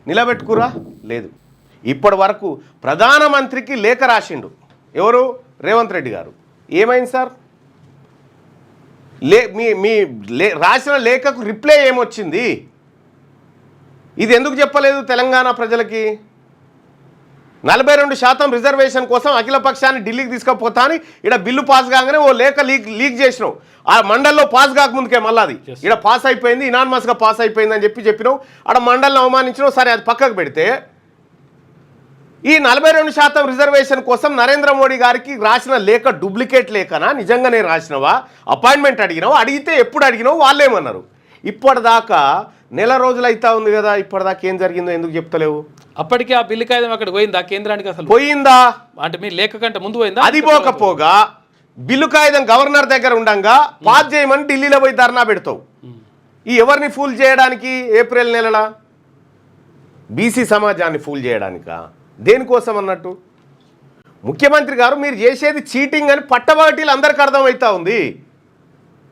నిలబెట్టుకురా లేదు. ఇప్పటి వరకు ప్రధానమంత్రికి లేఖ రాసిండు ఎవరు? రేవంత్ రెడ్డి గారు. ఏమైంది సార్? మీ రాసిన లేఖకు రిప్లై ఏమొచ్చింది? ఇది ఎందుకు చెప్పలేదు తెలంగాణ ప్రజలకి? 42% రిజర్వేషన్ కోసం అఖిల పక్షాన్ని ఢిల్లీకి తీసుకుపోతా అని ఇక్కడ బిల్లు పాస్ కాగానే ఓ లేఖ లీక్ చేసినావు. ఆ మండల్లో పాస్ కాకముందుకే మళ్ళీ అది ఇక్కడ పాస్ అయిపోయింది, ఇనానిమస్గా పాస్ అయిపోయింది అని చెప్పినావు. ఆడ మండలిని అవమానించినావు. సరే అది పక్కకు పెడితే ఈ 42% రిజర్వేషన్ కోసం నరేంద్ర మోడీ గారికి రాసిన లేఖ డూప్లికేట్ లేఖనా, నిజంగానే రాసినవా, అపాయింట్మెంట్ అడిగినావా, అడిగితే ఎప్పుడు అడిగినావు, వాళ్ళేమన్నారు? ఇప్పటిదాకా నెల రోజులు అవుతా ఉంది కదా, ఇప్పటిదాకా ఏం జరిగిందో ఎందుకు చెప్తలేవు? అప్పటికే ఆ బిల్లు కాగితం అక్కడ పోయిందా కేంద్రానికి? అసలు పోయిందా అంటే మీ లేఖ కంటే ముందు పోయిందా? అది పోకపోగా బిల్లు కాగితం గవర్నర్ దగ్గర ఉండంగా పాస్ చేయమని ఢిల్లీలో పోయి ధర్నా పెడతావు. ఈ ఎవరిని ఫూల్ చేయడానికి? ఏప్రిల్ నెలలా బీసీ సమాజాన్ని ఫూల్ చేయడానికా? దేనికోసం అన్నట్టు? ముఖ్యమంత్రి గారు మీరు చేసేది చీటింగ్ అని పట్టబాటీలు అందరికీ అర్థమవుతా ఉంది.